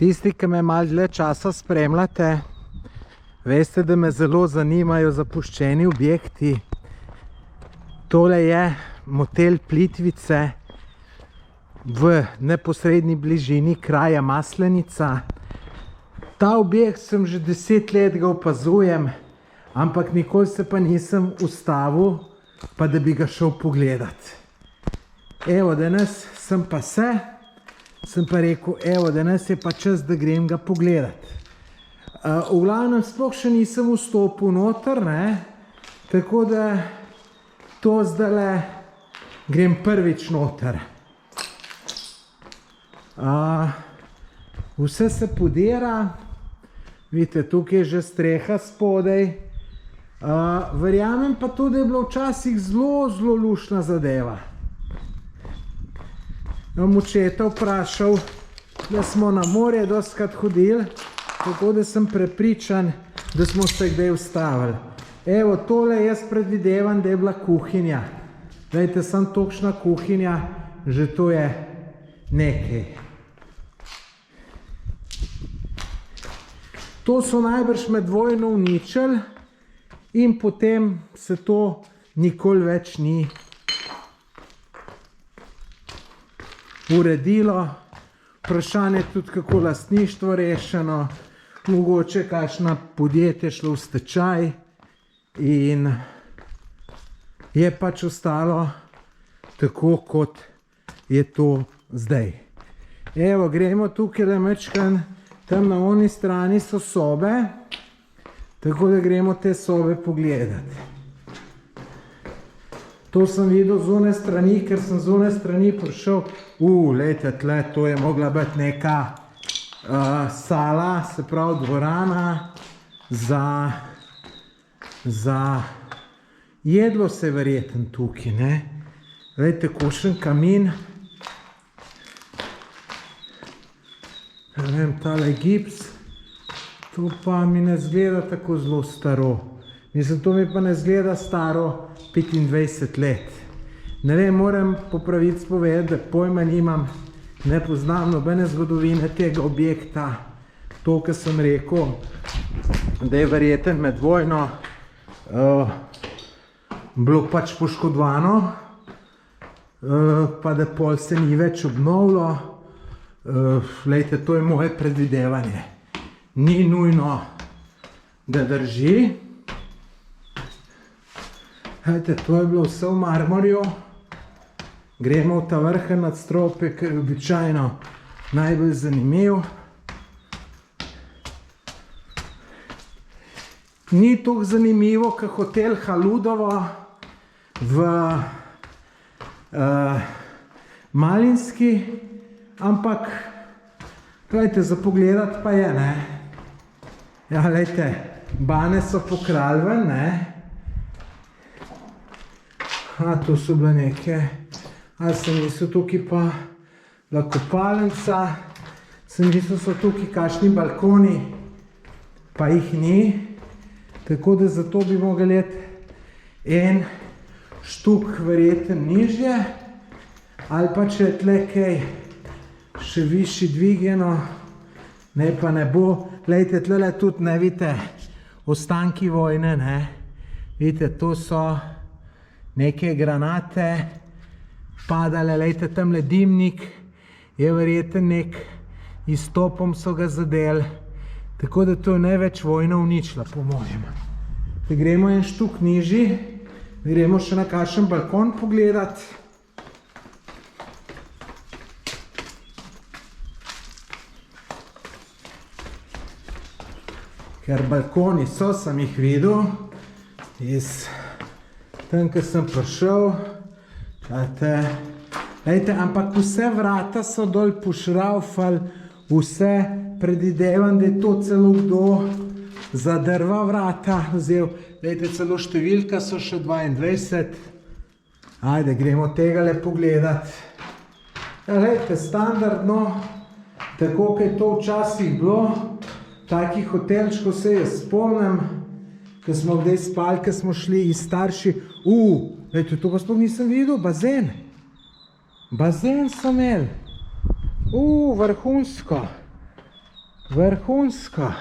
Tisti, ki me malo dlje časa spremljate, veste, da me zelo zanimajo zapuščeni objekti. Tole je motel Plitvice v neposredni bližini kraja Maslenica. Ta objekt sem že 10 let ga opazujem, ampak nikoli se pa nisem ustavil, pa da bi ga šel pogledat. Evo, danes sem pa sem pa rekel, evo, danes je pa čas, da grem ga pogledat. V glavnem sploh še nisem vstopil noter, ne, tako da to zdajle grem prvič noter. Vse se podira, vidite, tukaj je že streha spodaj. Verjamem pa to, da je bilo včasih zelo, zelo luštna zadeva. Očeta vprašal, da smo na morje dostikrat hodili, tako da sem prepričan, da smo se kdaj ustavili. Evo, tole jaz predvidevam, da je bila kuhinja. Glejte, sem točna kuhinja, že to je nekaj. To so najbrž med vojno uničili in potem se to nikoli več ni uredilo. Vprašanje je tudi, kako lastništvo rešeno, mogoče kakšna podjetje šlo v stečaj in je pač ostalo tako, kot je to zdaj. Evo, gremo tukaj le mečkan, tam na oni strani so sobe, tako da gremo te sobe pogledati. To sem videl z one strani, ker sem z one strani prišel. Lejte, tle, to je mogla biti neka sala, se pravi dvorana za jedlo se verjetno tukaj, ne. Lejte, košen kamin. Ne vem, tale gips, to pa mi ne zgleda tako zelo staro. Mislim, to mi pa ne zgleda staro 25 let. Ne vem, moram po pravici povedati, da pojma nimam, ne poznam nobene zgodovine tega objekta. To, kar sem rekel, da je verjetno med vojno bilo pač poškodovano, pa da pol se ni več obnovilo. Lejte, to je moje predvidevanje. Ni nujno, da drži. Lejte, to je bilo vse v marmorju. Gremo v ta vrhen nadstropje, ker je običajno najbolj zanimiv. Ni toliko zanimivo, kot hotel Haludovo v Malinski, ampak, gledajte, za pogledat pa je, ne. Ja, gledajte, bane so pokrali ven, ne. Tu so bile neke, ali sem mislil tukaj pa bila kopalnica, sem mislil so tukaj kakšni balkoni, pa jih ni, tako da zato bi mogel iti en štuk verjetno nižje, ali pa če je tle kaj še višji dvigeno, ne pa ne bo. Glejte, tlele tudi ne vidite ostanki vojne, ne. Vidite, to so neke granate padale, glejte, tamle dimnik je verjetno nek izstopom so ga zadeli, tako da to je največ vojna uničila, po mojem. Da gremo en štuk nižji, gremo še na kakšen balkon pogledat. Ker balkoni so, sem jih videl, iz tam, ko sem prišel, lejte, ampak vse vrata so dol pošraufali, vse predvidevam, da je to celo kdo za drva vrata vzel. Lejte, celo številka so še 22. Ajde, gremo tega le pogledat. Ja, lejte, standardno, tako, kot je to včasih bilo, takih hotelčkov se jaz spomnim, ko smo kdaj spali, ko smo šli iz starši. Lejte, to pa sploh nisem videl, bazen. Bazen so imeli. Vrhunsko. Vrhunsko.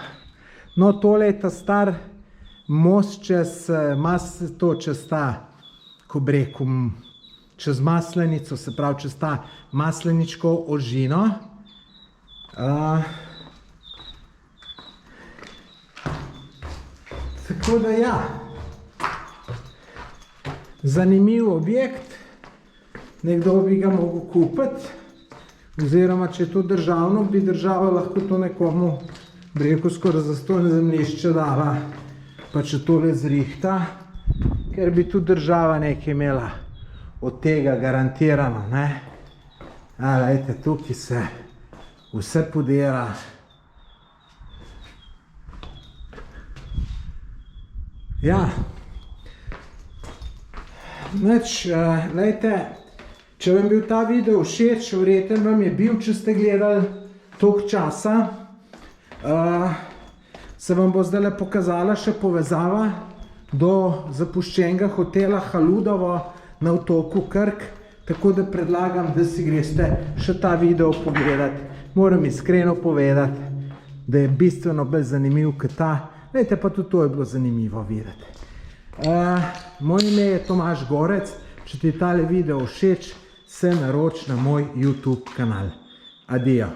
No, tole je ta star most čez ta, ko bi rekel, čez Maslenico, se pravi čez ta Masleničko ožino. Tako da ja, zanimiv objekt, nekdo bi ga mogel kupiti, oziroma če je to državno, bi država lahko to nekomu, bi rekel, skoraj zastonj zemljišče dala, pa če tole zrihta, ker bi tudi država nekaj imela od tega garantirano, ne. Glejte, tukaj se vse podira. Ja, nič, glejte, če vam je bil ta video všeč, verjetno vam je bil, če ste gledali toliko časa, se vam bo zdajle pokazala še povezava do zapuščenega hotela Haludovo na otoku Krk, tako da predlagam, da si greste še ta video pogledati. Moram iskreno povedati, da je bistveno bolj zanimiv kot ta. Glejte, pa tudi to je bilo zanimivo videti. Moje ime je Tomaž Gorec, če ti je tale video všeč, se naroči na moj YouTube kanal. Adijo.